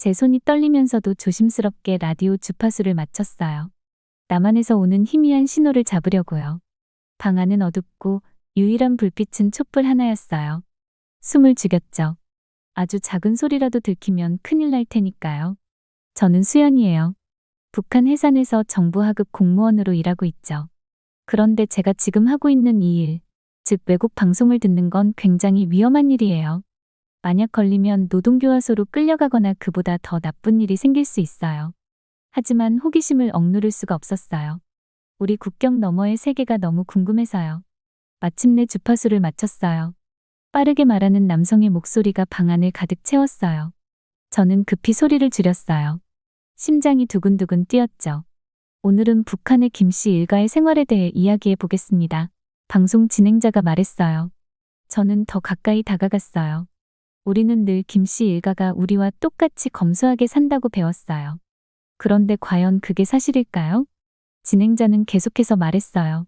제 손이 떨리면서도 조심스럽게 라디오 주파수를 맞췄어요. 남한에서 오는 희미한 신호를 잡으려고요. 방 안은 어둡고 유일한 불빛은 촛불 하나였어요. 숨을 죽였죠. 아주 작은 소리라도 들키면 큰일 날 테니까요. 저는 수연이에요. 북한 해산에서 정부 하급 공무원으로 일하고 있죠. 그런데 제가 지금 하고 있는 이 일, 즉 외국 방송을 듣는 건 굉장히 위험한 일이에요. 만약 걸리면 노동교화소로 끌려가거나 그보다 더 나쁜 일이 생길 수 있어요. 하지만 호기심을 억누를 수가 없었어요. 우리 국경 너머의 세계가 너무 궁금해서요. 마침내 주파수를 맞췄어요. 빠르게 말하는 남성의 목소리가 방 안을 가득 채웠어요. 저는 급히 소리를 줄였어요. 심장이 두근두근 뛰었죠. 오늘은 북한의 김씨 일가의 생활에 대해 이야기해 보겠습니다. 방송 진행자가 말했어요. 저는 더 가까이 다가갔어요. 우리는 늘 김씨 일가가 우리와 똑같이 검소하게 산다고 배웠어요. 그런데 과연 그게 사실일까요? 진행자는 계속해서 말했어요.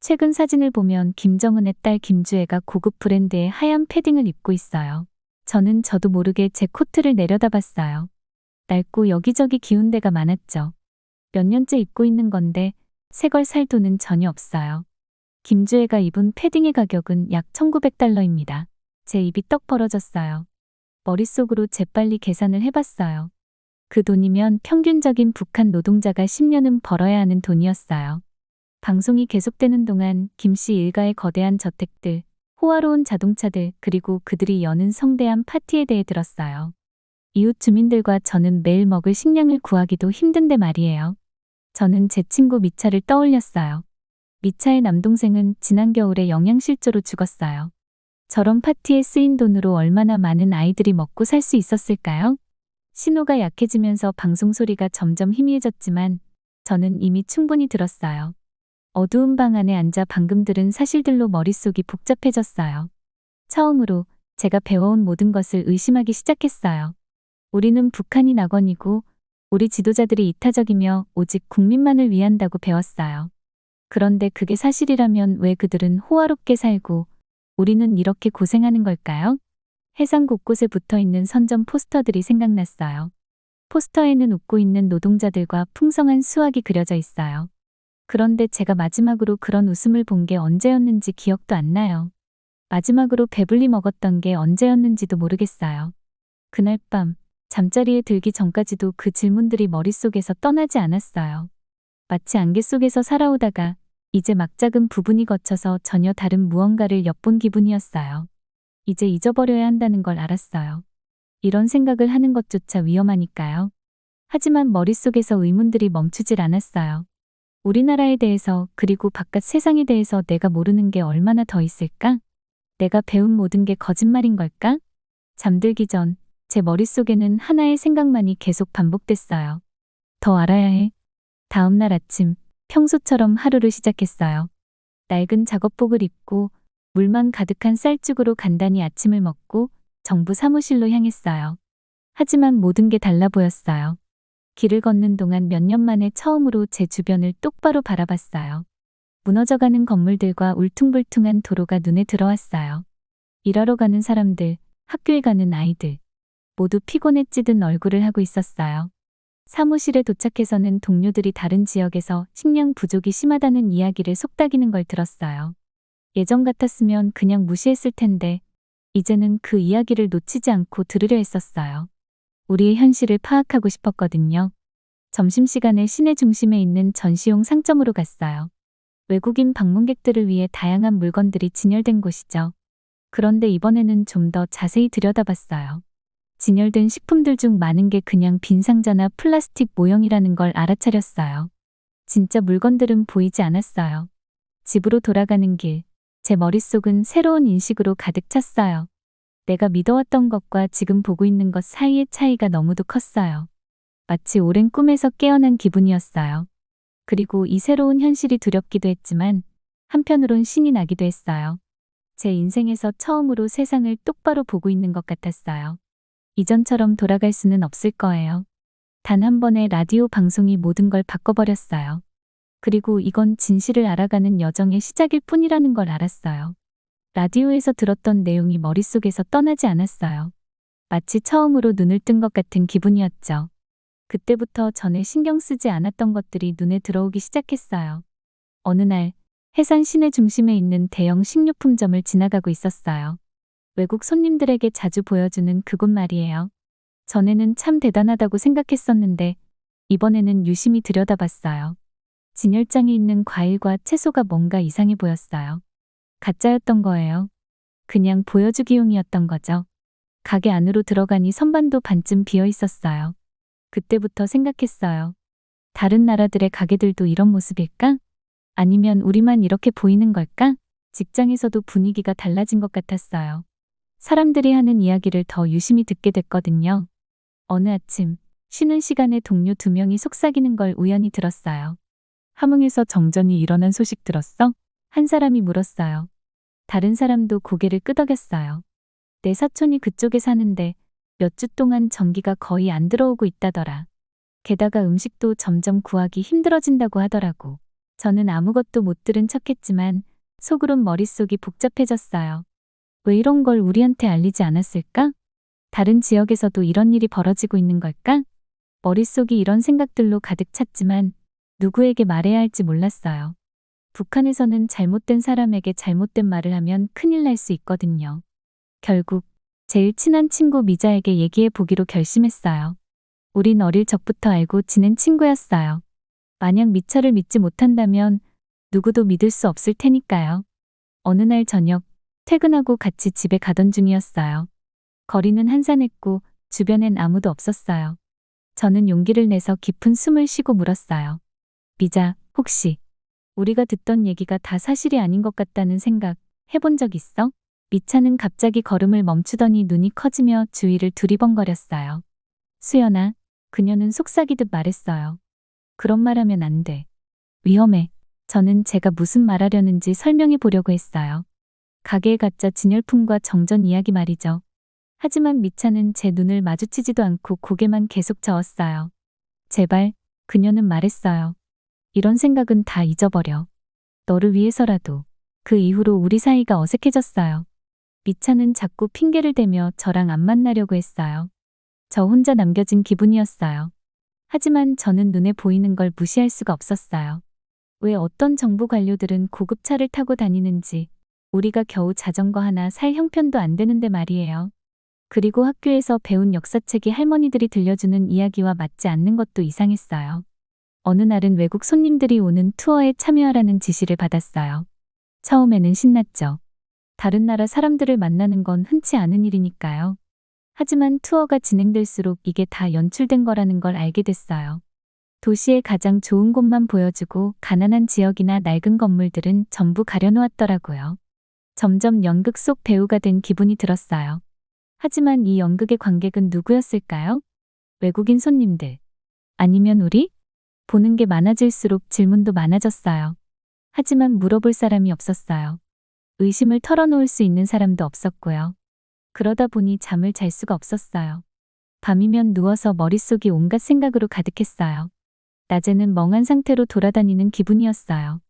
최근 사진을 보면 김정은의 딸 김주애가 고급 브랜드의 하얀 패딩을 입고 있어요. 저도 모르게 제 코트를 내려다봤어요. 낡고 여기저기 기운 데가 많았죠. 몇 년째 입고 있는 건데 새걸 살 돈은 전혀 없어요. 김주애가 입은 패딩의 가격은 약 1900달러입니다. 제 입이 떡 벌어졌어요. 머릿속으로 재빨리 계산을 해봤어요. 그 돈이면 평균적인 북한 노동자가 10년은 벌어야 하는 돈이었어요. 방송이 계속되는 동안 김씨 일가의 거대한 저택들, 호화로운 자동차들, 그리고 그들이 여는 성대한 파티에 대해 들었어요. 이웃 주민들과 저는 매일 먹을 식량을 구하기도 힘든데 말이에요. 저는 제 친구 미차를 떠올렸어요. 미차의 남동생은 지난 겨울에 영양실조로 죽었어요. 저런 파티에 쓰인 돈으로 얼마나 많은 아이들이 먹고 살 수 있었을까요? 신호가 약해지면서 방송 소리가 점점 희미해졌지만 저는 이미 충분히 들었어요. 어두운 방 안에 앉아 방금 들은 사실들로 머릿속이 복잡해졌어요. 처음으로 제가 배워온 모든 것을 의심하기 시작했어요. 우리는 북한이 낙원이고 우리 지도자들이 이타적이며 오직 국민만을 위한다고 배웠어요. 그런데 그게 사실이라면 왜 그들은 호화롭게 살고 우리는 이렇게 고생하는 걸까요? 해상 곳곳에 붙어있는 선전 포스터들이 생각났어요. 포스터에는 웃고 있는 노동자들과 풍성한 수확이 그려져 있어요. 그런데 제가 마지막으로 그런 웃음을 본 게 언제였는지 기억도 안 나요. 마지막으로 배불리 먹었던 게 언제였는지도 모르겠어요. 그날 밤 잠자리에 들기 전까지도 그 질문들이 머릿속에서 떠나지 않았어요. 마치 안개 속에서 살아오다가 이제 막 작은 부분이 거쳐서 전혀 다른 무언가를 엿본 기분이었어요. 이제 잊어버려야 한다는 걸 알았어요. 이런 생각을 하는 것조차 위험하니까요. 하지만 머릿속에서 의문들이 멈추질 않았어요. 우리나라에 대해서 그리고 바깥 세상에 대해서 내가 모르는 게 얼마나 더 있을까? 내가 배운 모든 게 거짓말인 걸까? 잠들기 전 제 머릿속에는 하나의 생각만이 계속 반복됐어요. 더 알아야 해. 다음 날 아침 평소처럼 하루를 시작했어요. 낡은 작업복을 입고 물만 가득한 쌀죽으로 간단히 아침을 먹고 정부 사무실로 향했어요. 하지만 모든 게 달라 보였어요. 길을 걷는 동안 몇 년 만에 처음으로 제 주변을 똑바로 바라봤어요. 무너져가는 건물들과 울퉁불퉁한 도로가 눈에 들어왔어요. 일하러 가는 사람들, 학교에 가는 아이들, 모두 피곤에 찌든 얼굴을 하고 있었어요. 사무실에 도착해서는 동료들이 다른 지역에서 식량 부족이 심하다는 이야기를 속닥이는 걸 들었어요. 예전 같았으면 그냥 무시했을 텐데 이제는 그 이야기를 놓치지 않고 들으려 했었어요. 우리의 현실을 파악하고 싶었거든요. 점심시간에 시내 중심에 있는 전시용 상점으로 갔어요. 외국인 방문객들을 위해 다양한 물건들이 진열된 곳이죠. 그런데 이번에는 좀 더 자세히 들여다봤어요. 진열된 식품들 중 많은 게 그냥 빈 상자나 플라스틱 모형이라는 걸 알아차렸어요. 진짜 물건들은 보이지 않았어요. 집으로 돌아가는 길, 제 머릿속은 새로운 인식으로 가득 찼어요. 내가 믿어왔던 것과 지금 보고 있는 것 사이의 차이가 너무도 컸어요. 마치 오랜 꿈에서 깨어난 기분이었어요. 그리고 이 새로운 현실이 두렵기도 했지만 한편으론 신이 나기도 했어요. 제 인생에서 처음으로 세상을 똑바로 보고 있는 것 같았어요. 이전처럼 돌아갈 수는 없을 거예요. 단 한 번의 라디오 방송이 모든 걸 바꿔버렸어요. 그리고 이건 진실을 알아가는 여정의 시작일 뿐이라는 걸 알았어요. 라디오에서 들었던 내용이 머릿속에서 떠나지 않았어요. 마치 처음으로 눈을 뜬 것 같은 기분이었죠. 그때부터 전에 신경 쓰지 않았던 것들이 눈에 들어오기 시작했어요. 어느 날 해산 시내 중심에 있는 대형 식료품점을 지나가고 있었어요. 외국 손님들에게 자주 보여주는 그곳 말이에요. 전에는 참 대단하다고 생각했었는데 이번에는 유심히 들여다봤어요. 진열장에 있는 과일과 채소가 뭔가 이상해 보였어요. 가짜였던 거예요. 그냥 보여주기용이었던 거죠. 가게 안으로 들어가니 선반도 반쯤 비어 있었어요. 그때부터 생각했어요. 다른 나라들의 가게들도 이런 모습일까? 아니면 우리만 이렇게 보이는 걸까? 직장에서도 분위기가 달라진 것 같았어요. 사람들이 하는 이야기를 더 유심히 듣게 됐거든요. 어느 아침, 쉬는 시간에 동료 2명이 속삭이는 걸 우연히 들었어요. 함흥에서 정전이 일어난 소식 들었어? 한 사람이 물었어요. 다른 사람도 고개를 끄덕였어요. 내 사촌이 그쪽에 사는데 몇 주 동안 전기가 거의 안 들어오고 있다더라. 게다가 음식도 점점 구하기 힘들어진다고 하더라고. 저는 아무것도 못 들은 척했지만 속으론 머릿속이 복잡해졌어요. 왜 이런 걸 우리한테 알리지 않았을까? 다른 지역에서도 이런 일이 벌어지고 있는 걸까? 머릿속이 이런 생각들로 가득 찼지만 누구에게 말해야 할지 몰랐어요. 북한에서는 잘못된 사람에게 잘못된 말을 하면 큰일 날 수 있거든요. 결국 제일 친한 친구 미자에게 얘기해 보기로 결심했어요. 우린 어릴 적부터 알고 지낸 친구였어요. 만약 미처를 믿지 못한다면 누구도 믿을 수 없을 테니까요. 어느 날 저녁 퇴근하고 같이 집에 가던 중이었어요. 거리는 한산했고 주변엔 아무도 없었어요. 저는 용기를 내서 깊은 숨을 쉬고 물었어요. 미자, 혹시 우리가 듣던 얘기가 다 사실이 아닌 것 같다는 생각 해본 적 있어? 미차는 갑자기 걸음을 멈추더니 눈이 커지며 주위를 두리번거렸어요. 수연아, 그녀는 속삭이듯 말했어요. 그런 말하면 안 돼. 위험해. 저는 제가 무슨 말하려는지 설명해 보려고 했어요. 가게의 가짜 진열품과 정전 이야기 말이죠. 하지만 미차는 제 눈을 마주치지도 않고 고개만 계속 저었어요. 제발, 그녀는 말했어요. 이런 생각은 다 잊어버려. 너를 위해서라도. 그 이후로 우리 사이가 어색해졌어요. 미차는 자꾸 핑계를 대며 저랑 안 만나려고 했어요. 저 혼자 남겨진 기분이었어요. 하지만 저는 눈에 보이는 걸 무시할 수가 없었어요. 왜 어떤 정부 관료들은 고급 차를 타고 다니는지 우리가 겨우 자전거 하나 살 형편도 안 되는데 말이에요. 그리고 학교에서 배운 역사책이 할머니들이 들려주는 이야기와 맞지 않는 것도 이상했어요. 어느 날은 외국 손님들이 오는 투어에 참여하라는 지시를 받았어요. 처음에는 신났죠. 다른 나라 사람들을 만나는 건 흔치 않은 일이니까요. 하지만 투어가 진행될수록 이게 다 연출된 거라는 걸 알게 됐어요. 도시의 가장 좋은 곳만 보여주고 가난한 지역이나 낡은 건물들은 전부 가려놓았더라고요. 점점 연극 속 배우가 된 기분이 들었어요. 하지만 이 연극의 관객은 누구였을까요? 외국인 손님들. 아니면 우리? 보는 게 많아질수록 질문도 많아졌어요. 하지만 물어볼 사람이 없었어요. 의심을 털어놓을 수 있는 사람도 없었고요. 그러다 보니 잠을 잘 수가 없었어요. 밤이면 누워서 머릿속이 온갖 생각으로 가득했어요. 낮에는 멍한 상태로 돌아다니는 기분이었어요.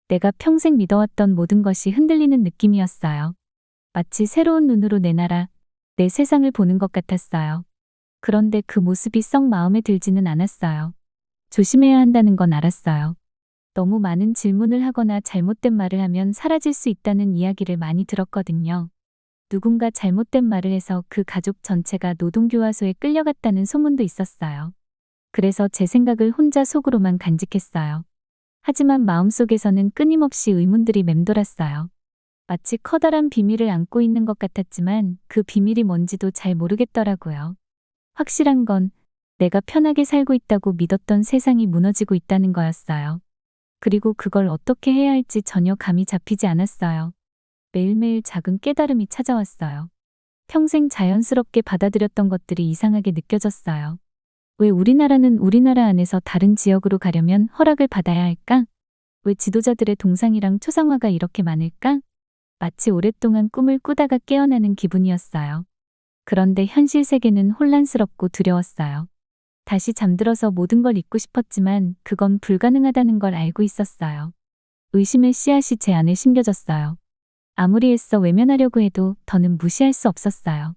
내가 평생 믿어왔던 모든 것이 흔들리는 느낌이었어요. 마치 새로운 눈으로 내 나라, 내 세상을 보는 것 같았어요. 그런데 그 모습이 썩 마음에 들지는 않았어요. 조심해야 한다는 건 알았어요. 너무 많은 질문을 하거나 잘못된 말을 하면 사라질 수 있다는 이야기를 많이 들었거든요. 누군가 잘못된 말을 해서 그 가족 전체가 노동교화소에 끌려갔다는 소문도 있었어요. 그래서 제 생각을 혼자 속으로만 간직했어요. 하지만 마음속에서는 끊임없이 의문들이 맴돌았어요. 마치 커다란 비밀을 안고 있는 것 같았지만 그 비밀이 뭔지도 잘 모르겠더라고요. 확실한 건 내가 편하게 살고 있다고 믿었던 세상이 무너지고 있다는 거였어요. 그리고 그걸 어떻게 해야 할지 전혀 감이 잡히지 않았어요. 매일매일 작은 깨달음이 찾아왔어요. 평생 자연스럽게 받아들였던 것들이 이상하게 느껴졌어요. 왜 우리나라는 우리나라 안에서 다른 지역으로 가려면 허락을 받아야 할까? 왜 지도자들의 동상이랑 초상화가 이렇게 많을까? 마치 오랫동안 꿈을 꾸다가 깨어나는 기분이었어요. 그런데 현실 세계는 혼란스럽고 두려웠어요. 다시 잠들어서 모든 걸 잊고 싶었지만 그건 불가능하다는 걸 알고 있었어요. 의심의 씨앗이 제 안에 심겨졌어요. 아무리 애써 외면하려고 해도 더는 무시할 수 없었어요.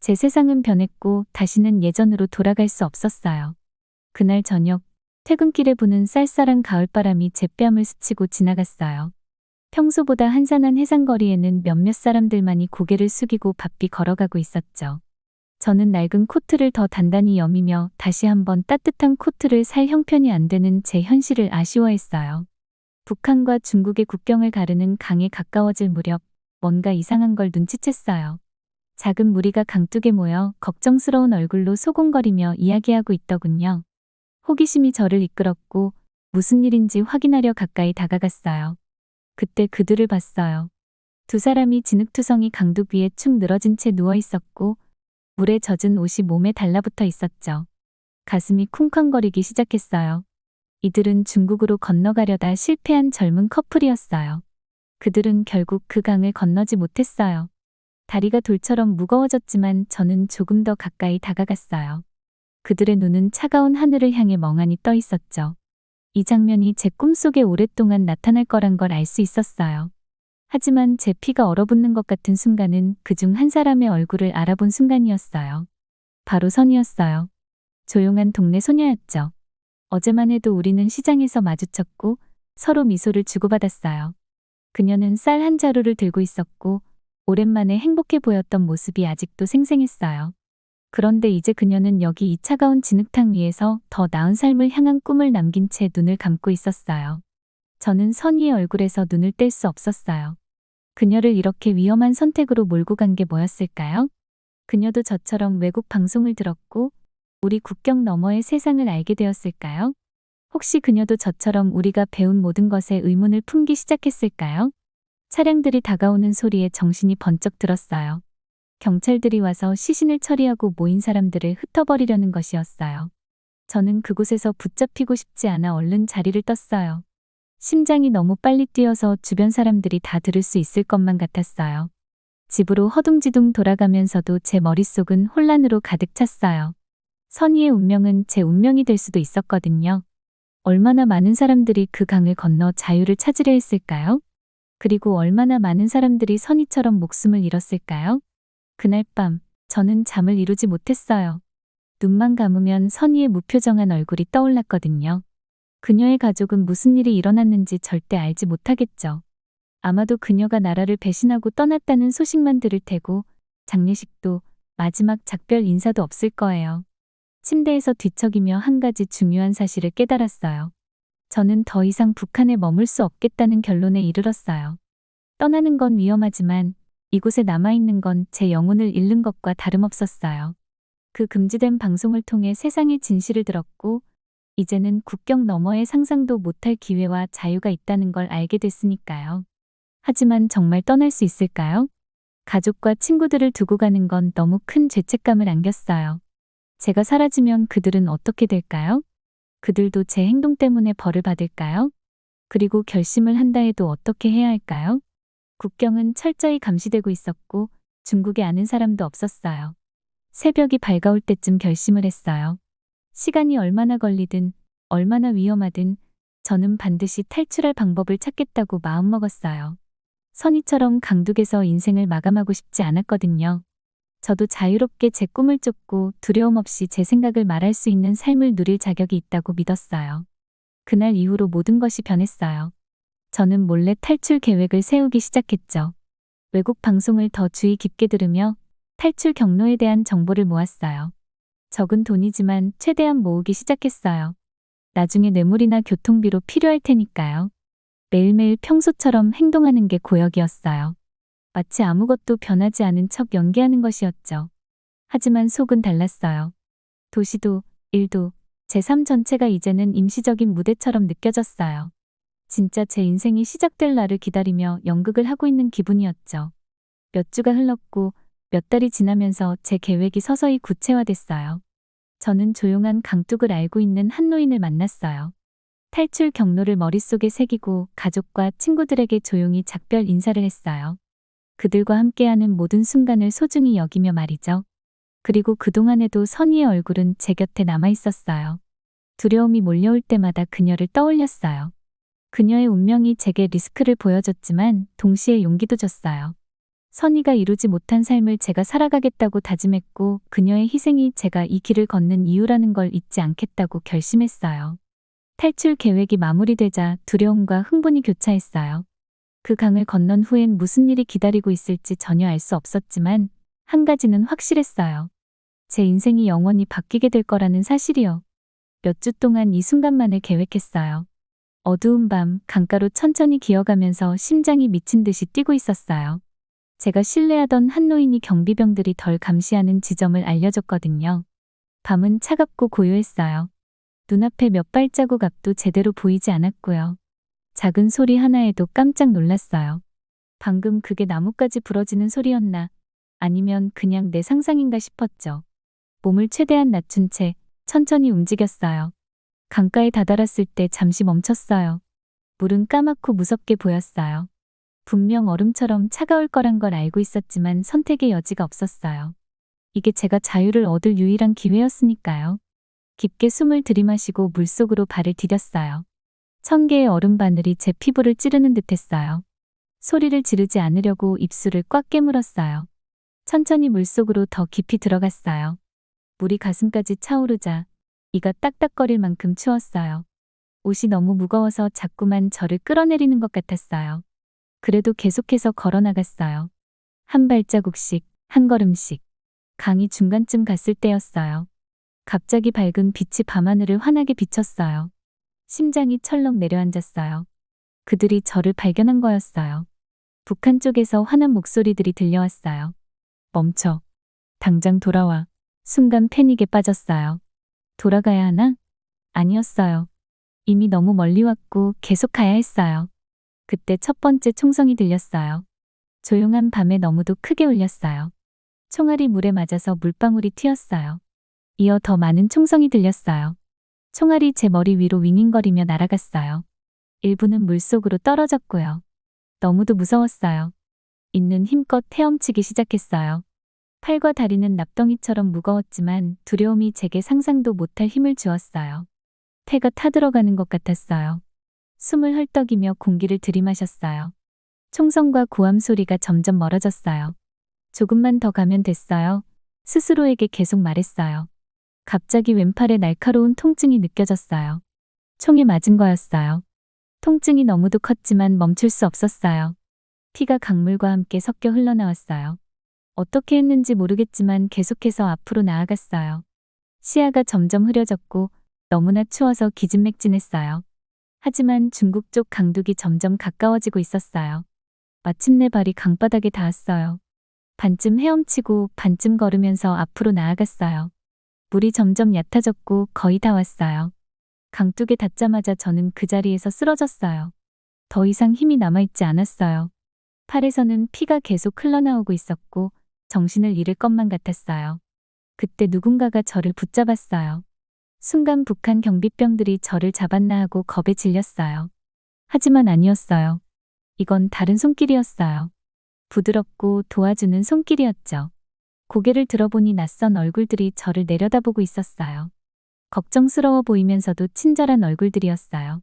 제 세상은 변했고 다시는 예전으로 돌아갈 수 없었어요. 그날 저녁, 퇴근길에 부는 쌀쌀한 가을바람이 제 뺨을 스치고 지나갔어요. 평소보다 한산한 해상거리에는 몇몇 사람들만이 고개를 숙이고 바삐 걸어가고 있었죠. 저는 낡은 코트를 더 단단히 여미며 다시 한번 따뜻한 코트를 살 형편이 안 되는 제 현실을 아쉬워했어요. 북한과 중국의 국경을 가르는 강에 가까워질 무렵 뭔가 이상한 걸 눈치챘어요. 작은 무리가 강둑에 모여 걱정스러운 얼굴로 소곤거리며 이야기하고 있더군요. 호기심이 저를 이끌었고 무슨 일인지 확인하려 가까이 다가갔어요. 그때 그들을 봤어요. 두 사람이 진흙투성이 강둑 위에 축 늘어진 채 누워 있었고 물에 젖은 옷이 몸에 달라붙어 있었죠. 가슴이 쿵쾅거리기 시작했어요. 이들은 중국으로 건너가려다 실패한 젊은 커플이었어요. 그들은 결국 그 강을 건너지 못했어요. 다리가 돌처럼 무거워졌지만 저는 조금 더 가까이 다가갔어요. 그들의 눈은 차가운 하늘을 향해 멍하니 떠 있었죠. 이 장면이 제 꿈속에 오랫동안 나타날 거란 걸 알 수 있었어요. 하지만 제 피가 얼어붙는 것 같은 순간은 그중 한 사람의 얼굴을 알아본 순간이었어요. 바로 선이었어요. 조용한 동네 소녀였죠. 어제만 해도 우리는 시장에서 마주쳤고 서로 미소를 주고받았어요. 그녀는 쌀 한 자루를 들고 있었고 오랜만에 행복해 보였던 모습이 아직도 생생했어요. 그런데 이제 그녀는 여기 이 차가운 진흙탕 위에서 더 나은 삶을 향한 꿈을 남긴 채 눈을 감고 있었어요. 저는 선희의 얼굴에서 눈을 뗄 수 없었어요. 그녀를 이렇게 위험한 선택으로 몰고 간 게 뭐였을까요? 그녀도 저처럼 외국 방송을 들었고 우리 국경 너머의 세상을 알게 되었을까요? 혹시 그녀도 저처럼 우리가 배운 모든 것에 의문을 품기 시작했을까요? 차량들이 다가오는 소리에 정신이 번쩍 들었어요. 경찰들이 와서 시신을 처리하고 모인 사람들을 흩어버리려는 것이었어요. 저는 그곳에서 붙잡히고 싶지 않아 얼른 자리를 떴어요. 심장이 너무 빨리 뛰어서 주변 사람들이 다 들을 수 있을 것만 같았어요. 집으로 허둥지둥 돌아가면서도 제 머릿속은 혼란으로 가득 찼어요. 선희의 운명은 제 운명이 될 수도 있었거든요. 얼마나 많은 사람들이 그 강을 건너 자유를 찾으려 했을까요? 그리고 얼마나 많은 사람들이 선희처럼 목숨을 잃었을까요? 그날 밤, 저는 잠을 이루지 못했어요. 눈만 감으면 선희의 무표정한 얼굴이 떠올랐거든요. 그녀의 가족은 무슨 일이 일어났는지 절대 알지 못하겠죠. 아마도 그녀가 나라를 배신하고 떠났다는 소식만 들을 테고 장례식도 마지막 작별 인사도 없을 거예요. 침대에서 뒤척이며 한 가지 중요한 사실을 깨달았어요. 저는 더 이상 북한에 머물 수 없겠다는 결론에 이르렀어요. 떠나는 건 위험하지만 이곳에 남아있는 건 제 영혼을 잃는 것과 다름없었어요. 그 금지된 방송을 통해 세상의 진실을 들었고 이제는 국경 너머의 상상도 못할 기회와 자유가 있다는 걸 알게 됐으니까요. 하지만 정말 떠날 수 있을까요? 가족과 친구들을 두고 가는 건 너무 큰 죄책감을 안겼어요. 제가 사라지면 그들은 어떻게 될까요? 그들도 제 행동 때문에 벌을 받을까요? 그리고 결심을 한다 해도 어떻게 해야 할까요? 국경은 철저히 감시되고 있었고 중국에 아는 사람도 없었어요. 새벽이 밝아올 때쯤 결심을 했어요. 시간이 얼마나 걸리든 얼마나 위험하든 저는 반드시 탈출할 방법을 찾겠다고 마음먹었어요. 선희처럼 강둑에서 인생을 마감하고 싶지 않았거든요. 저도 자유롭게 제 꿈을 쫓고 두려움 없이 제 생각을 말할 수 있는 삶을 누릴 자격이 있다고 믿었어요. 그날 이후로 모든 것이 변했어요. 저는 몰래 탈출 계획을 세우기 시작했죠. 외국 방송을 더 주의 깊게 들으며 탈출 경로에 대한 정보를 모았어요. 적은 돈이지만 최대한 모으기 시작했어요. 나중에 뇌물이나 교통비로 필요할 테니까요. 매일매일 평소처럼 행동하는 게 고역이었어요. 마치 아무것도 변하지 않은 척 연기하는 것이었죠. 하지만 속은 달랐어요. 도시도, 일도, 제 삶 전체가 이제는 임시적인 무대처럼 느껴졌어요. 진짜 제 인생이 시작될 날을 기다리며 연극을 하고 있는 기분이었죠. 몇 주가 흘렀고 몇 달이 지나면서 제 계획이 서서히 구체화됐어요. 저는 조용한 강둑을 알고 있는 한 노인을 만났어요. 탈출 경로를 머릿속에 새기고 가족과 친구들에게 조용히 작별 인사를 했어요. 그들과 함께하는 모든 순간을 소중히 여기며 말이죠. 그리고 그동안에도 선희의 얼굴은 제 곁에 남아 있었어요. 두려움이 몰려올 때마다 그녀를 떠올렸어요. 그녀의 운명이 제게 리스크를 보여줬지만 동시에 용기도 줬어요. 선희가 이루지 못한 삶을 제가 살아가겠다고 다짐했고 그녀의 희생이 제가 이 길을 걷는 이유라는 걸 잊지 않겠다고 결심했어요. 탈출 계획이 마무리되자 두려움과 흥분이 교차했어요. 그 강을 건넌 후엔 무슨 일이 기다리고 있을지 전혀 알 수 없었지만 한 가지는 확실했어요. 제 인생이 영원히 바뀌게 될 거라는 사실이요. 몇 주 동안 이 순간만을 계획했어요. 어두운 밤 강가로 천천히 기어가면서 심장이 미친 듯이 뛰고 있었어요. 제가 신뢰하던 한 노인이 경비병들이 덜 감시하는 지점을 알려줬거든요. 밤은 차갑고 고요했어요. 눈앞에 몇 발자국 앞도 제대로 보이지 않았고요. 작은 소리 하나에도 깜짝 놀랐어요. 방금 그게 나뭇가지 부러지는 소리였나? 아니면 그냥 내 상상인가 싶었죠. 몸을 최대한 낮춘 채 천천히 움직였어요. 강가에 다다랐을 때 잠시 멈췄어요. 물은 까맣고 무섭게 보였어요. 분명 얼음처럼 차가울 거란 걸 알고 있었지만 선택의 여지가 없었어요. 이게 제가 자유를 얻을 유일한 기회였으니까요. 깊게 숨을 들이마시고 물속으로 발을 디뎠어요. 1000개의 얼음 바늘이 제 피부를 찌르는 듯했어요. 소리를 지르지 않으려고 입술을 꽉 깨물었어요. 천천히 물속으로 더 깊이 들어갔어요. 물이 가슴까지 차오르자 이가 딱딱거릴 만큼 추웠어요. 옷이 너무 무거워서 자꾸만 저를 끌어내리는 것 같았어요. 그래도 계속해서 걸어나갔어요. 한 발자국씩, 한 걸음씩. 강이 중간쯤 갔을 때였어요. 갑자기 밝은 빛이 밤하늘을 환하게 비쳤어요. 심장이 철렁 내려앉았어요. 그들이 저를 발견한 거였어요. 북한 쪽에서 화난 목소리들이 들려왔어요. 멈춰. 당장 돌아와. 순간 패닉에 빠졌어요. 돌아가야 하나? 아니었어요. 이미 너무 멀리 왔고 계속 가야 했어요. 그때 첫 번째 총성이 들렸어요. 조용한 밤에 너무도 크게 울렸어요. 총알이 물에 맞아서 물방울이 튀었어요. 이어 더 많은 총성이 들렸어요. 총알이 제 머리 위로 윙윙거리며 날아갔어요. 일부는 물속으로 떨어졌고요. 너무도 무서웠어요. 있는 힘껏 헤엄치기 시작했어요. 팔과 다리는 납덩이처럼 무거웠지만 두려움이 제게 상상도 못할 힘을 주었어요. 폐가 타들어가는 것 같았어요. 숨을 헐떡이며 공기를 들이마셨어요. 총성과 고함 소리가 점점 멀어졌어요. 조금만 더 가면 됐어요. 스스로에게 계속 말했어요. 갑자기 왼팔에 날카로운 통증이 느껴졌어요. 총에 맞은 거였어요. 통증이 너무도 컸지만 멈출 수 없었어요. 피가 강물과 함께 섞여 흘러나왔어요. 어떻게 했는지 모르겠지만 계속해서 앞으로 나아갔어요. 시야가 점점 흐려졌고 너무나 추워서 기진맥진했어요. 하지만 중국 쪽 강둑이 점점 가까워지고 있었어요. 마침내 발이 강바닥에 닿았어요. 반쯤 헤엄치고 반쯤 걸으면서 앞으로 나아갔어요. 물이 점점 얕아졌고 거의 다 왔어요. 강둑에 닿자마자 저는 그 자리에서 쓰러졌어요. 더 이상 힘이 남아있지 않았어요. 팔에서는 피가 계속 흘러나오고 있었고 정신을 잃을 것만 같았어요. 그때 누군가가 저를 붙잡았어요. 순간 북한 경비병들이 저를 잡았나 하고 겁에 질렸어요. 하지만 아니었어요. 이건 다른 손길이었어요. 부드럽고 도와주는 손길이었죠. 고개를 들어보니 낯선 얼굴들이 저를 내려다보고 있었어요. 걱정스러워 보이면서도 친절한 얼굴들이었어요.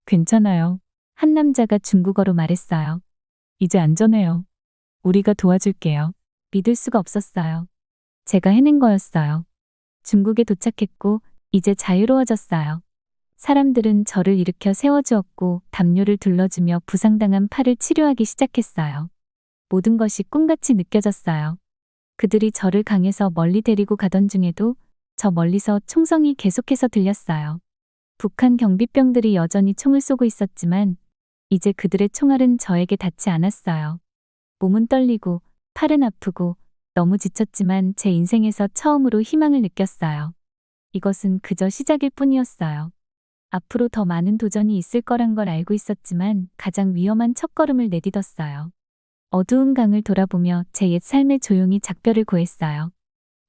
괜찮아요. 한 남자가 중국어로 말했어요. 이제 안전해요. 우리가 도와줄게요. 믿을 수가 없었어요. 제가 해낸 거였어요. 중국에 도착했고 이제 자유로워졌어요. 사람들은 저를 일으켜 세워주었고 담요를 둘러주며 부상당한 팔을 치료하기 시작했어요. 모든 것이 꿈같이 느껴졌어요. 그들이 저를 강에서 멀리 데리고 가던 중에도 저 멀리서 총성이 계속해서 들렸어요. 북한 경비병들이 여전히 총을 쏘고 있었지만 이제 그들의 총알은 저에게 닿지 않았어요. 몸은 떨리고 팔은 아프고 너무 지쳤지만 제 인생에서 처음으로 희망을 느꼈어요. 이것은 그저 시작일 뿐이었어요. 앞으로 더 많은 도전이 있을 거란 걸 알고 있었지만 가장 위험한 첫걸음을 내딛었어요. 어두운 강을 돌아보며 제 옛 삶에 조용히 작별을 고했어요.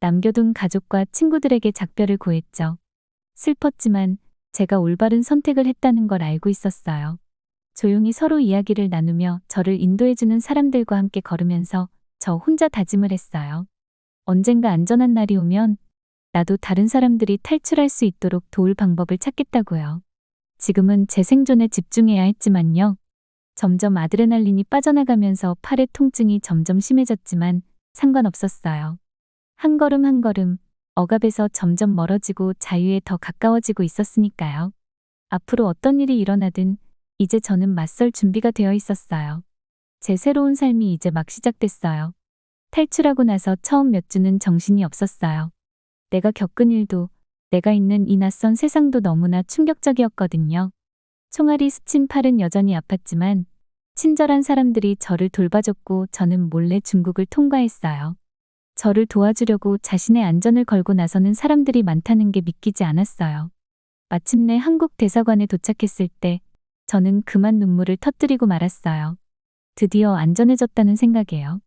남겨둔 가족과 친구들에게 작별을 고했죠. 슬펐지만 제가 올바른 선택을 했다는 걸 알고 있었어요. 조용히 서로 이야기를 나누며 저를 인도해주는 사람들과 함께 걸으면서 저 혼자 다짐을 했어요. 언젠가 안전한 날이 오면 나도 다른 사람들이 탈출할 수 있도록 도울 방법을 찾겠다고요. 지금은 제 생존에 집중해야 했지만요. 점점 아드레날린이 빠져나가면서 팔의 통증이 점점 심해졌지만 상관없었어요. 한 걸음 한 걸음 억압에서 점점 멀어지고 자유에 더 가까워지고 있었으니까요. 앞으로 어떤 일이 일어나든 이제 저는 맞설 준비가 되어 있었어요. 제 새로운 삶이 이제 막 시작됐어요. 탈출하고 나서 처음 몇 주는 정신이 없었어요. 내가 겪은 일도, 내가 있는 이 낯선 세상도 너무나 충격적이었거든요. 총알이 스친 팔은 여전히 아팠지만 친절한 사람들이 저를 돌봐줬고 저는 몰래 중국을 통과했어요. 저를 도와주려고 자신의 안전을 걸고 나서는 사람들이 많다는 게 믿기지 않았어요. 마침내 한국 대사관에 도착했을 때 저는 그만 눈물을 터뜨리고 말았어요. 드디어 안전해졌다는 생각에요.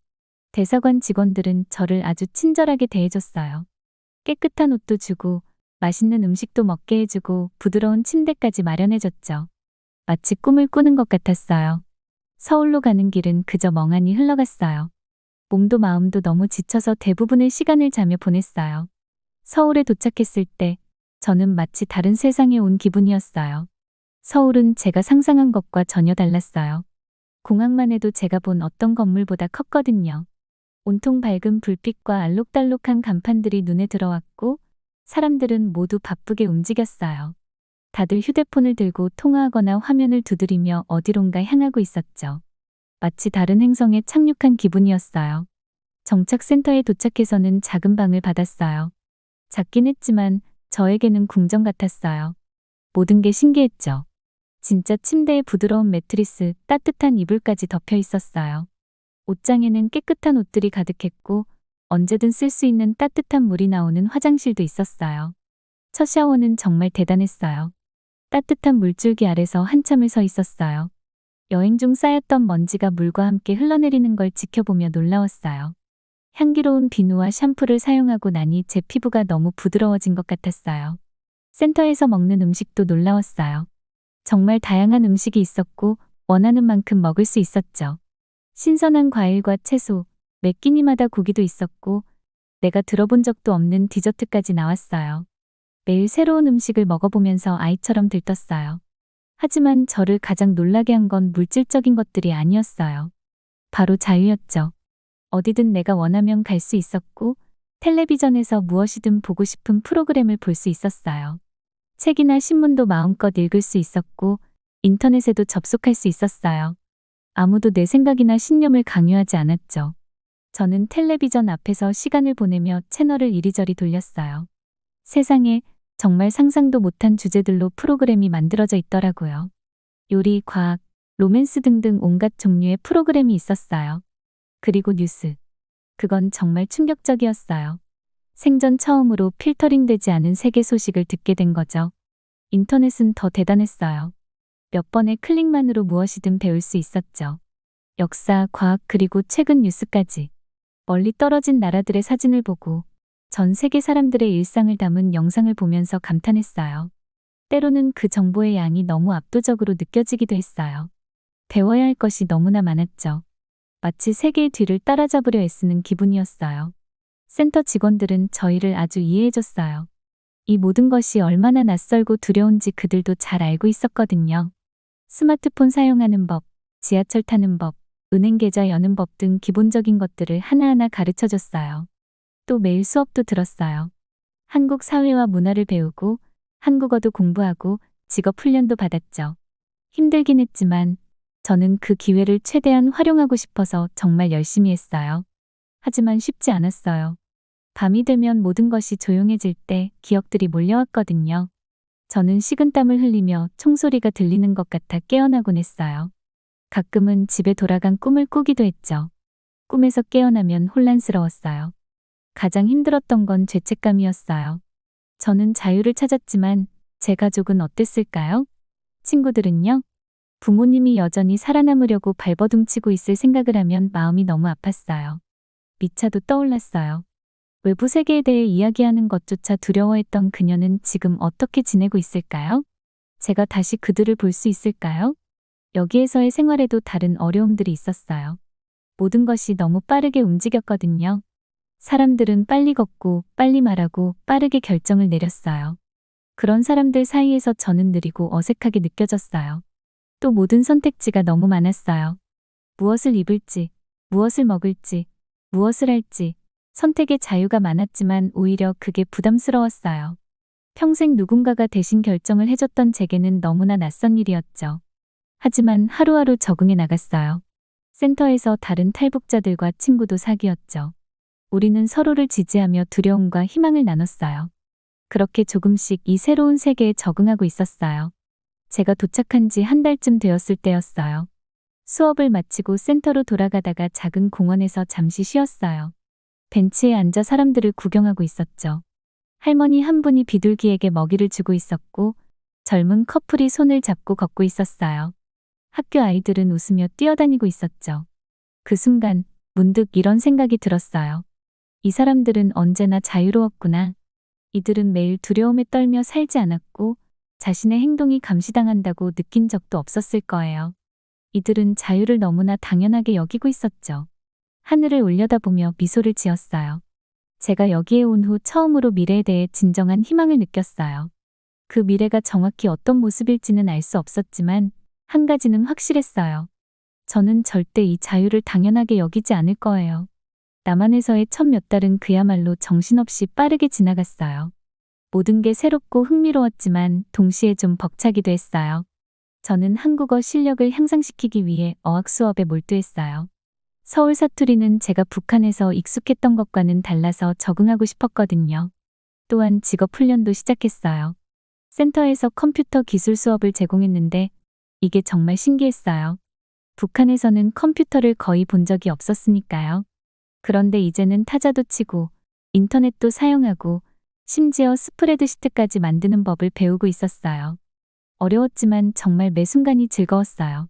대사관 직원들은 저를 아주 친절하게 대해줬어요. 깨끗한 옷도 주고 맛있는 음식도 먹게 해주고 부드러운 침대까지 마련해줬죠. 마치 꿈을 꾸는 것 같았어요. 서울로 가는 길은 그저 멍하니 흘러갔어요. 몸도 마음도 너무 지쳐서 대부분의 시간을 자며 보냈어요. 서울에 도착했을 때 저는 마치 다른 세상에 온 기분이었어요. 서울은 제가 상상한 것과 전혀 달랐어요. 공항만 해도 제가 본 어떤 건물보다 컸거든요. 온통 밝은 불빛과 알록달록한 간판들이 눈에 들어왔고 사람들은 모두 바쁘게 움직였어요. 다들 휴대폰을 들고 통화하거나 화면을 두드리며 어디론가 향하고 있었죠. 마치 다른 행성에 착륙한 기분이었어요. 정착센터에 도착해서는 작은 방을 받았어요. 작긴 했지만 저에게는 궁전 같았어요. 모든 게 신기했죠. 진짜 침대에 부드러운 매트리스, 따뜻한 이불까지 덮여 있었어요. 옷장에는 깨끗한 옷들이 가득했고 언제든 쓸 수 있는 따뜻한 물이 나오는 화장실도 있었어요. 첫 샤워는 정말 대단했어요. 따뜻한 물줄기 아래서 한참을 서 있었어요. 여행 중 쌓였던 먼지가 물과 함께 흘러내리는 걸 지켜보며 놀라웠어요. 향기로운 비누와 샴푸를 사용하고 나니 제 피부가 너무 부드러워진 것 같았어요. 센터에서 먹는 음식도 놀라웠어요. 정말 다양한 음식이 있었고 원하는 만큼 먹을 수 있었죠. 신선한 과일과 채소, 매 끼니마다 고기도 있었고 내가 들어본 적도 없는 디저트까지 나왔어요. 매일 새로운 음식을 먹어보면서 아이처럼 들떴어요. 하지만 저를 가장 놀라게 한 건 물질적인 것들이 아니었어요. 바로 자유였죠. 어디든 내가 원하면 갈 수 있었고 텔레비전에서 무엇이든 보고 싶은 프로그램을 볼 수 있었어요. 책이나 신문도 마음껏 읽을 수 있었고 인터넷에도 접속할 수 있었어요. 아무도 내 생각이나 신념을 강요하지 않았죠. 저는 텔레비전 앞에서 시간을 보내며 채널을 이리저리 돌렸어요. 세상에 정말 상상도 못한 주제들로 프로그램이 만들어져 있더라고요. 요리, 과학, 로맨스 등등 온갖 종류의 프로그램이 있었어요. 그리고 뉴스. 그건 정말 충격적이었어요. 생전 처음으로 필터링되지 않은 세계 소식을 듣게 된 거죠. 인터넷은 더 대단했어요. 몇 번의 클릭만으로 무엇이든 배울 수 있었죠. 역사, 과학 그리고 최근 뉴스까지. 멀리 떨어진 나라들의 사진을 보고 전 세계 사람들의 일상을 담은 영상을 보면서 감탄했어요. 때로는 그 정보의 양이 너무 압도적으로 느껴지기도 했어요. 배워야 할 것이 너무나 많았죠. 마치 세계의 뒤를 따라잡으려 애쓰는 기분이었어요. 센터 직원들은 저희를 아주 이해해줬어요. 이 모든 것이 얼마나 낯설고 두려운지 그들도 잘 알고 있었거든요. 스마트폰 사용하는 법, 지하철 타는 법, 은행 계좌 여는 법 등 기본적인 것들을 하나하나 가르쳐줬어요. 또 매일 수업도 들었어요. 한국 사회와 문화를 배우고 한국어도 공부하고 직업 훈련도 받았죠. 힘들긴 했지만 저는 그 기회를 최대한 활용하고 싶어서 정말 열심히 했어요. 하지만 쉽지 않았어요. 밤이 되면 모든 것이 조용해질 때 기억들이 몰려왔거든요. 저는 식은땀을 흘리며 총소리가 들리는 것 같아 깨어나곤 했어요. 가끔은 집에 돌아간 꿈을 꾸기도 했죠. 꿈에서 깨어나면 혼란스러웠어요. 가장 힘들었던 건 죄책감이었어요. 저는 자유를 찾았지만 제 가족은 어땠을까요? 친구들은요? 부모님이 여전히 살아남으려고 발버둥치고 있을 생각을 하면 마음이 너무 아팠어요. 미차도 떠올랐어요. 외부 세계에 대해 이야기하는 것조차 두려워했던 그녀는 지금 어떻게 지내고 있을까요? 제가 다시 그들을 볼 수 있을까요? 여기에서의 생활에도 다른 어려움들이 있었어요. 모든 것이 너무 빠르게 움직였거든요. 사람들은 빨리 걷고 빨리 말하고 빠르게 결정을 내렸어요. 그런 사람들 사이에서 저는 느리고 어색하게 느껴졌어요. 또 모든 선택지가 너무 많았어요. 무엇을 입을지, 무엇을 먹을지, 무엇을 할지, 선택의 자유가 많았지만 오히려 그게 부담스러웠어요. 평생 누군가가 대신 결정을 해줬던 제게는 너무나 낯선 일이었죠. 하지만 하루하루 적응해 나갔어요. 센터에서 다른 탈북자들과 친구도 사귀었죠. 우리는 서로를 지지하며 두려움과 희망을 나눴어요. 그렇게 조금씩 이 새로운 세계에 적응하고 있었어요. 제가 도착한 지 한 달쯤 되었을 때였어요. 수업을 마치고 센터로 돌아가다가 작은 공원에서 잠시 쉬었어요. 벤치에 앉아 사람들을 구경하고 있었죠. 할머니 한 분이 비둘기에게 먹이를 주고 있었고 젊은 커플이 손을 잡고 걷고 있었어요. 학교 아이들은 웃으며 뛰어다니고 있었죠. 그 순간 문득 이런 생각이 들었어요. 이 사람들은 언제나 자유로웠구나. 이들은 매일 두려움에 떨며 살지 않았고 자신의 행동이 감시당한다고 느낀 적도 없었을 거예요. 이들은 자유를 너무나 당연하게 여기고 있었죠. 하늘을 올려다보며 미소를 지었어요. 제가 여기에 온 후 처음으로 미래에 대해 진정한 희망을 느꼈어요. 그 미래가 정확히 어떤 모습일지는 알 수 없었지만 한 가지는 확실했어요. 저는 절대 이 자유를 당연하게 여기지 않을 거예요. 남한에서의 첫 몇 달은 그야말로 정신없이 빠르게 지나갔어요. 모든 게 새롭고 흥미로웠지만 동시에 좀 벅차기도 했어요. 저는 한국어 실력을 향상시키기 위해 어학 수업에 몰두했어요. 서울 사투리는 제가 북한에서 익숙했던 것과는 달라서 적응하고 싶었거든요. 또한 직업 훈련도 시작했어요. 센터에서 컴퓨터 기술 수업을 제공했는데 이게 정말 신기했어요. 북한에서는 컴퓨터를 거의 본 적이 없었으니까요. 그런데 이제는 타자도 치고 인터넷도 사용하고 심지어 스프레드시트까지 만드는 법을 배우고 있었어요. 어려웠지만 정말 매 순간이 즐거웠어요.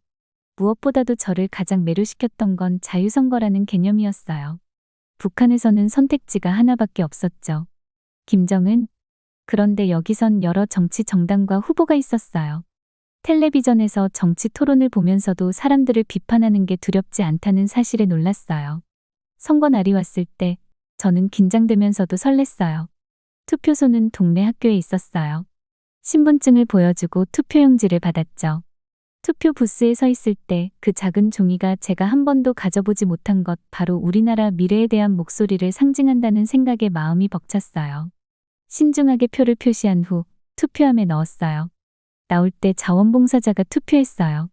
무엇보다도 저를 가장 매료시켰던 건 자유선거라는 개념이었어요. 북한에서는 선택지가 하나밖에 없었죠. 김정은. 그런데 여기선 여러 정치 정당과 후보가 있었어요. 텔레비전에서 정치 토론을 보면서도 사람들을 비판하는 게 두렵지 않다는 사실에 놀랐어요. 선거 날이 왔을 때 저는 긴장되면서도 설렜어요. 투표소는 동네 학교에 있었어요. 신분증을 보여주고 투표용지를 받았죠. 투표 부스에 서 있을 때 그 작은 종이가 제가 한 번도 가져보지 못한 것, 바로 우리나라 미래에 대한 목소리를 상징한다는 생각에 마음이 벅찼어요. 신중하게 표를 표시한 후 투표함에 넣었어요. 나올 때 자원봉사자가 투표했어요.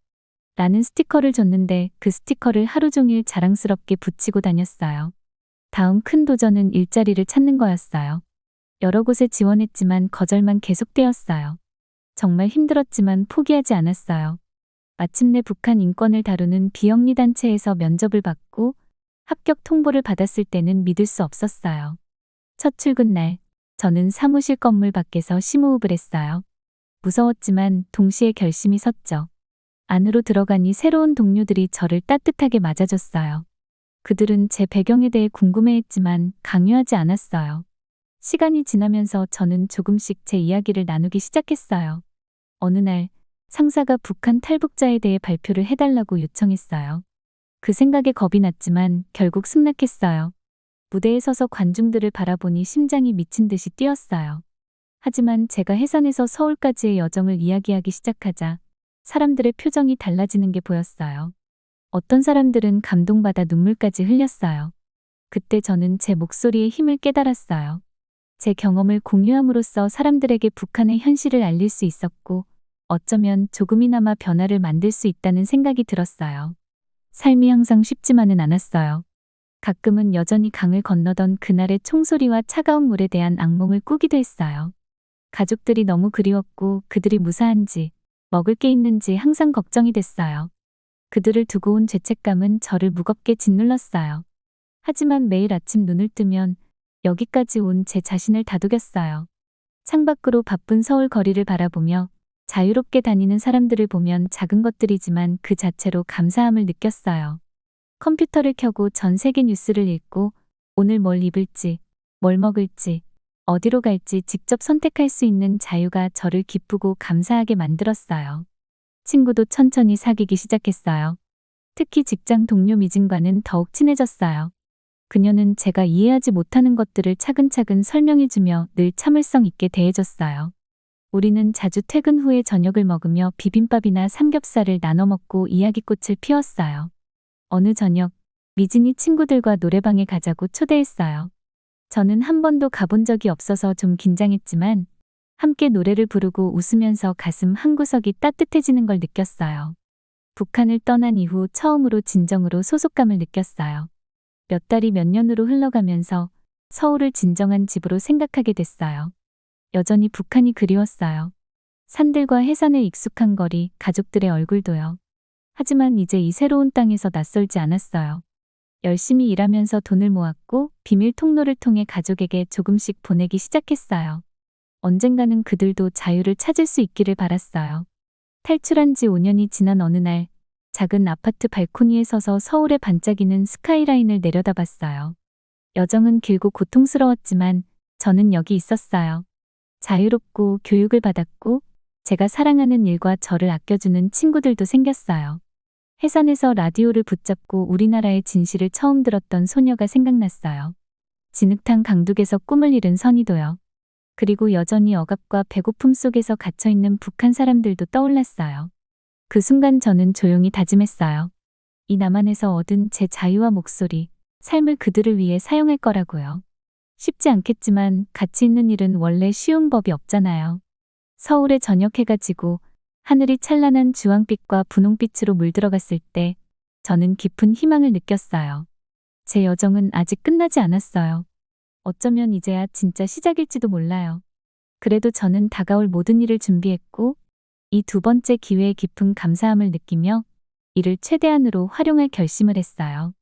라는 스티커를 줬는데 그 스티커를 하루 종일 자랑스럽게 붙이고 다녔어요. 다음 큰 도전은 일자리를 찾는 거였어요. 여러 곳에 지원했지만 거절만 계속되었어요. 정말 힘들었지만 포기하지 않았어요. 마침내 북한 인권을 다루는 비영리 단체에서 면접을 받고 합격 통보를 받았을 때는 믿을 수 없었어요. 첫 출근 날, 저는 사무실 건물 밖에서 심호흡을 했어요. 무서웠지만 동시에 결심이 섰죠. 안으로 들어가니 새로운 동료들이 저를 따뜻하게 맞아줬어요. 그들은 제 배경에 대해 궁금해했지만 강요하지 않았어요. 시간이 지나면서 저는 조금씩 제 이야기를 나누기 시작했어요. 어느 날 상사가 북한 탈북자에 대해 발표를 해달라고 요청했어요. 그 생각에 겁이 났지만 결국 승낙했어요. 무대에 서서 관중들을 바라보니 심장이 미친 듯이 뛰었어요. 하지만 제가 해산에서 서울까지의 여정을 이야기하기 시작하자 사람들의 표정이 달라지는 게 보였어요. 어떤 사람들은 감동받아 눈물까지 흘렸어요. 그때 저는 제 목소리의 힘을 깨달았어요. 제 경험을 공유함으로써 사람들에게 북한의 현실을 알릴 수 있었고 어쩌면 조금이나마 변화를 만들 수 있다는 생각이 들었어요. 삶이 항상 쉽지만은 않았어요. 가끔은 여전히 강을 건너던 그날의 총소리와 차가운 물에 대한 악몽을 꾸기도 했어요. 가족들이 너무 그리웠고 그들이 무사한지, 먹을 게 있는지 항상 걱정이 됐어요. 그들을 두고 온 죄책감은 저를 무겁게 짓눌렀어요. 하지만 매일 아침 눈을 뜨면 여기까지 온 제 자신을 다독였어요. 창밖으로 바쁜 서울 거리를 바라보며 자유롭게 다니는 사람들을 보면 작은 것들이지만 그 자체로 감사함을 느꼈어요. 컴퓨터를 켜고 전 세계 뉴스를 읽고 오늘 뭘 입을지, 뭘 먹을지, 어디로 갈지 직접 선택할 수 있는 자유가 저를 기쁘고 감사하게 만들었어요. 친구도 천천히 사귀기 시작했어요. 특히 직장 동료 미진과는 더욱 친해졌어요. 그녀는 제가 이해하지 못하는 것들을 차근차근 설명해주며 늘 참을성 있게 대해줬어요. 우리는 자주 퇴근 후에 저녁을 먹으며 비빔밥이나 삼겹살을 나눠 먹고 이야기꽃을 피웠어요. 어느 저녁, 미진이 친구들과 노래방에 가자고 초대했어요. 저는 한 번도 가본 적이 없어서 좀 긴장했지만 함께 노래를 부르고 웃으면서 가슴 한구석이 따뜻해지는 걸 느꼈어요. 북한을 떠난 이후 처음으로 진정으로 소속감을 느꼈어요. 몇 달이 몇 년으로 흘러가면서 서울을 진정한 집으로 생각하게 됐어요. 여전히 북한이 그리웠어요. 산들과 해산의 익숙한 거리, 가족들의 얼굴도요. 하지만 이제 이 새로운 땅에서 낯설지 않았어요. 열심히 일하면서 돈을 모았고 비밀 통로를 통해 가족에게 조금씩 보내기 시작했어요. 언젠가는 그들도 자유를 찾을 수 있기를 바랐어요. 탈출한 지 5년이 지난 어느 날, 작은 아파트 발코니에 서서 서울의 반짝이는 스카이라인을 내려다봤어요. 여정은 길고 고통스러웠지만 저는 여기 있었어요. 자유롭고 교육을 받았고 제가 사랑하는 일과 저를 아껴주는 친구들도 생겼어요. 해산에서 라디오를 붙잡고 우리나라의 진실을 처음 들었던 소녀가 생각났어요. 진흙탕 강둑에서 꿈을 이룬 선희도요. 그리고 여전히 억압과 배고픔 속에서 갇혀있는 북한 사람들도 떠올랐어요. 그 순간 저는 조용히 다짐했어요. 이 남한에서 얻은 제 자유와 목소리, 삶을 그들을 위해 사용할 거라고요. 쉽지 않겠지만 가치 있는 일은 원래 쉬운 법이 없잖아요. 서울의 저녁 해가 지고 하늘이 찬란한 주황빛과 분홍빛으로 물들어갔을 때 저는 깊은 희망을 느꼈어요. 제 여정은 아직 끝나지 않았어요. 어쩌면 이제야 진짜 시작일지도 몰라요. 그래도 저는 다가올 모든 일을 준비했고 이 두 번째 기회에 깊은 감사함을 느끼며 이를 최대한으로 활용할 결심을 했어요.